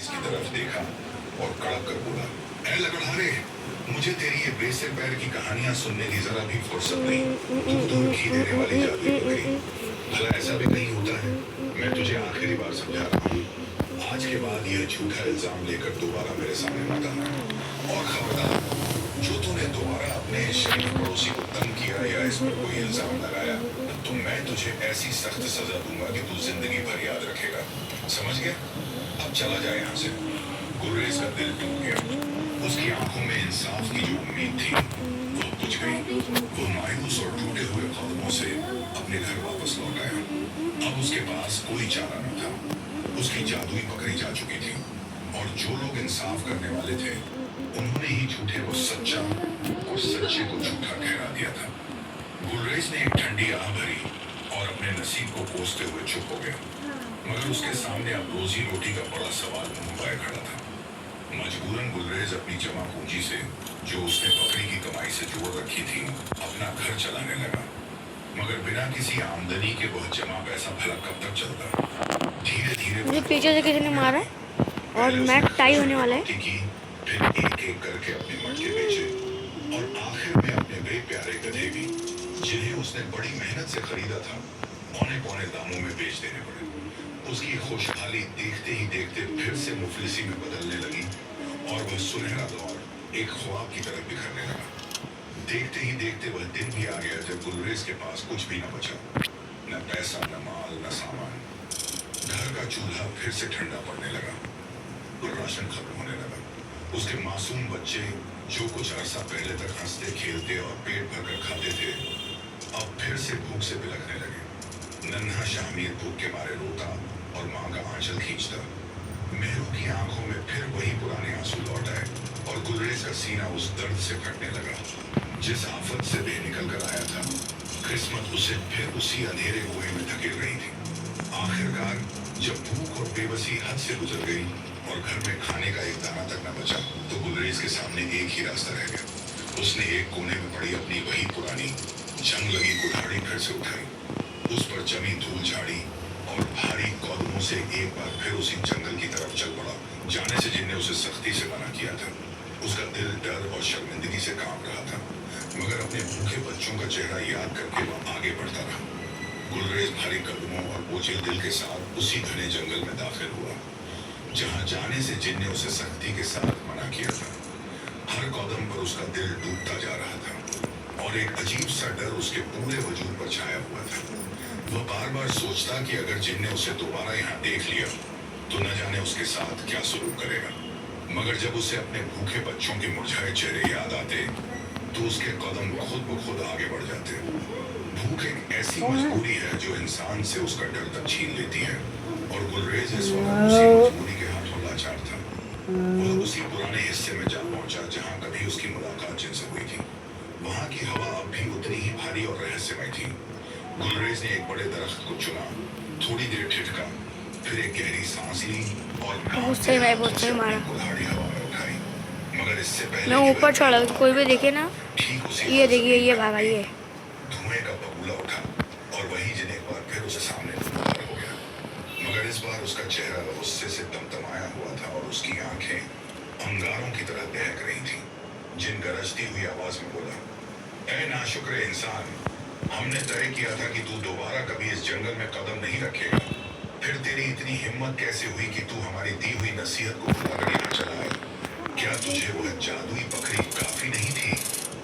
इसकी तरफ देखा और कड़क कर बोला, ऐ लकड़हारे, मुझे तेरी ये बेसे पैर की कहानियां सुनने की जरा भी फुर्सत नहीं। तू घी देने वाली जादुई बकरी, भला ऐसा भी नहीं होता है? मैं तुझे आखिरी बार समझा रहा हूँ, आज के बाद यह झूठा इल्जाम लेकर दोबारा मेरे सामने मत आना। और खबरदार, जो तूने दोबारा अपने शरीफ पड़ोसी को तंग किया या इस पर कोई इल्जाम लगाया तो मैं तुझे ऐसी सख्त सजा दूंगा कि तू जिंदगी भर याद रखेगा। समझ गया? अब चला जाए यहाँ से। गुर्रेज का दिल टूट गया। उसकी आंखों में इंसाफ की जो उम्मीद थी वो बुझ गई। वो मायूस और टूटे हुए कदमों से अपने घर वापस लौट आया। अब उसके पास कोई चारा न था। उसकी जादुई बकरी जा चुकी थी और जो लोग इंसाफ करने वाले थे उन्होंने ही झूठे को सच्चा और सच्चे को झूठा ठहरा दिया था। गुलरेज ने एक ठंडी आह भरी और अपने नसीब को कोसते हुए चुप हो गया। मगर उसके सामने अब रोजी रोटी का बड़ा सवाल मुंह खड़ा था। मजबूरन गुलरेज अपनी जमा पूंजी से जो उसने बकरी की कमाई से जोड़ रखी थी अपना घर चलाने लगा। मगर बिना किसी आमदनी के वह जमा पैसा भला कब तक चलता? धीरे धीरे मुझे पीछे से किसी ने मारा है और मैच टाई होने वाला है। फिर एक एक करके अपने मटके बेचे और आखिर में अपने वे प्यारे गधे भी जिन्हें उसने बड़ी मेहनत से खरीदा था औने पौने दामों में बेच देने पड़े। उसकी खुशहाली देखते ही देखते फिर से मुफलिसी में बदलने लगी और वह सुनहरा दौर एक ख्वाब की तरफ बिखरने लगा। देखते ही देखते वह दिन भी आ गया जब गुलरेज के पास कुछ भी न बचा, न पैसा, न माल, न सामान। घर का चूल्हा फिर से ठंडा पड़ने लगा और राशन खत्म होने लगा। उसके मासूम बच्चे जो कुछ अरसा पहले तक हंसते खेलते और पेट भरकर खाते थे अब फिर से भूख से बिलखने लगे। नन्हा शाहमीर भूख के मारे रोता और माँ का आंचल खींचता। मेहरू की आंखों में फिर वही पुराने आंसू लौट आए और गुलरेज का सीना उस दर्द से फटने लगा जिस आफत से वह निकल कर आया था। किस्मत उसे फिर उसी अंधेरे कुएं में धकेल रही थी। आखिरकार जब भूख और बेबसी हद से गुजर गई और घर में खाने का एक दाना तक न बचा तो गुलरेज के सामने एक ही रास्ता रह गया। उसने एक कोने में पड़ी अपनी वही पुरानी जंग लगी कुल्हाड़ी फिर से उठाई, उस पर जमी धूल झाड़ी और भारी कदमों से एक बार फिर उसी जंगल की तरफ चल पड़ा जाने से जिनने उसे सख्ती से मना किया था। उसका दिल डर और शर्मिंदगी से कांप रहा था मगर अपने भूखे बच्चों का चेहरा याद करके वह आगे बढ़ता रहा। गुलरेज भारी कदमों और बोझिल दिल के साथ उसी घने जंगल में दाखिल हुआ जहां जाने से जिनने उसे सख्ती के साथ मना किया था। हर कदम पर उसका दिल डूबता जा रहा था और एक अजीब सा डर उसके पूरे वजूद पर छाया हुआ था। वह बार बार सोचता कि अगर जिनने उसे दोबारा यहाँ देख लिया तो न जाने उसके साथ क्या सलूक करेगा। मगर जब उसे अपने भूखे बच्चों के मुरझाए चेहरे याद आते तो उसके कदम खुद ब खुद आगे बढ़ जाते। भूख एक ऐसी मजबूरी है जो इंसान से उसका डर तक छीन लेती है और गुलरेज इस वक्त उसी मजबूरी के हाथों लाचार था। वह उसी पुराने हिस्से में जा पहुंचा जहां कभी उसकी मुलाकात जिनसे हुई थी। वहां की हवा अब भी उतनी ही भारी और रहस्यमय थी। गुलरेज ने एक बड़े दरख्त को चुना, थोड़ी देर ठिठका, फिर एक गहरी सांस ली और कुल्हाड़ी हवा में उठाई। मगर इससे पहले मैं ऊपर चढ़ा, कोई भी देखे ना, ये देखिए ये भागा, ये धुएं का बबूला उठा और वही जिन एक बार फिर उसे सामने नमूदार हो गया। मगर इस बार उसका चेहरा गुस्से से तमतमाया हुआ था और उसकी आंखें अंगारों की तरह दहक रही थीं। जिन गरजती हुई आवाज में बोला, ऐ नाशुक्र इंसान, हमने तय किया था कि तू दोबारा कभी इस जंगल में कदम नहीं रखेगा। फिर तेरी इतनी हिम्मत कैसे हुई कि तू हमारी दी हुई नसीहत को भुलाकर यहाँ चला आया? क्या तुझे वह जादुई बकरी काफी नहीं थी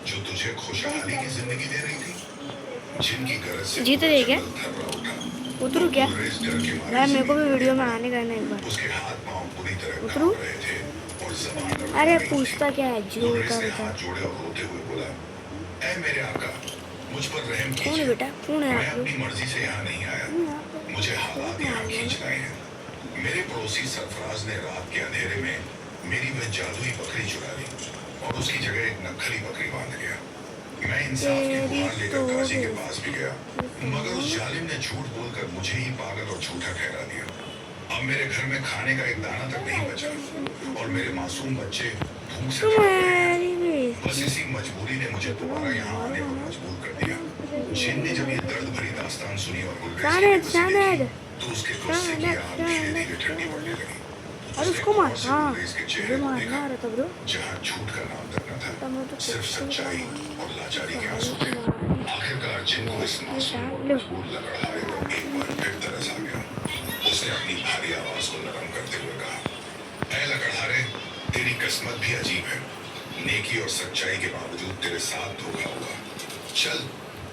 जो तुझे खुशहाली की जिंदगी दे रही थी? जिनकी गरज से थर्रा उठा। उतरू क्या भाई, मेरे को भी वीडियो में आने का एक बार। उसके हाथ पांव पूरी तरह उतरू? कांप रहे थे और ज़बान अरे पूछता क्या है जो गुलरेज ने हाथ जोड़े और रोते हुए बोला, ऐ मेरे आका, मुझ पर रहम कौन है कीजिए। बेटा, कौन है मैं आप अपनी मर्जी से यहाँ नहीं आया, मुझे हालात यहाँ खींच लाए हैं। मेरे पड़ोसी सरफराज ने रात के अंधेरे में मेरी वह जादुई बकरी चुरा ली और उसकी जगह एक नक्खली बकरी बांध गया। मैं इंसाफ की गुहार लेकर काजी के पास भी गया मगर उस जालिम ने झूठ बोलकर मुझे ही पागल और झूठा ठहरा दिया। अब मेरे घर में खाने का एक दाना तक नहीं बचा और मेरे मासूम बच्चे भूख से तड़प रहे हैं। बस इसी मजबूरी ने मुझे दोबारा यहाँ आने पर मजबूर कर दिया। जिन ने जब ये दर्द भरी दास्तान सुनी और गुलरेज तो उसके गुस्से की आग धीरे धीरे ठंडी पड़ने लगी। अरे उसको मार, उसने हाँ अंग्रेज के मुझे चेहरे को मारना देखा, आ रहा था ब्रो। जहाँ झूठ का नाम करना था, तब मैं तो सिर्फ सच्चाई और लाचारी के आंसू थे। आखिरकार जिनको इस मासूम और मजबूर लकड़हारे पर एक बार फिर तरस आ गया, उसने अपनी भारी आवाज को नरम करते हुए कहा, ऐ लकड़हारे, तेरी किस्मत भी अजीब है। नेकी और सच्चाई के बावजूद तेरे साथ धोखा हुआ। चल,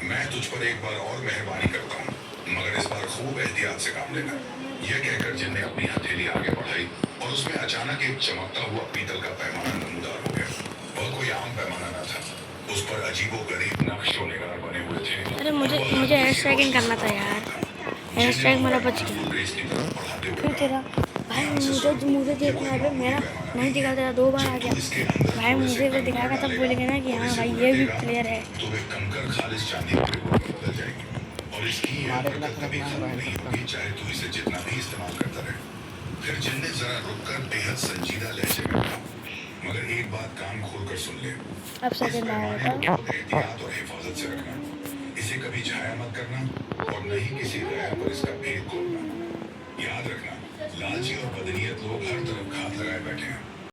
मैं तुझ पर एक बार और मेहरबानी करता हूँ, मगर इस बार खूब एहतियात से काम लेना। यह कहकर जिन ने अपनी हथेली आगे बढ़ाई और उसमें अचानक एक चमकता हुआ पीतल का पैमाना नमूदार हो गया। वह कोई आम पैमाना न था, उस पर अजीबोगरीब नक्श और निगार बने हुए थे। अरे मुझे हेयर स्ट्राइकिंग करना था यार, हेयर स्ट्राइक मेरा बच गया। फिर तेरा भाई मुझे देखना है, मेरा नहीं दिखा, तेरा 2 बार आ गया भाई। मुझे तो दिखाएगा तब बोलेंगे ना कि हाँ भाई ये भी प्लेयर है। तो वे कंकर खालिश चांदी के टुकड़ों में बदल जाएगी और इसकी ये हरकत कभी खत्म नहीं होगी, चाहे तू इसे जितना भी इस्तेमाल करता रहे। फिर जिनने जरा रुककर बेहद संजीदा लहजे में कहा, मगर एक बात कान खोलकर सुन ले, अब सेकंड आया पैमाने को बहुत एहतियात और हिफाजत से रखना, इसे कभी छाया मत करना और न ही किसी गैर पर इसका भेद खोलना। याद रखना, लालची और बदनीयत लोग हर तरफ घात लगाए बैठे हैं।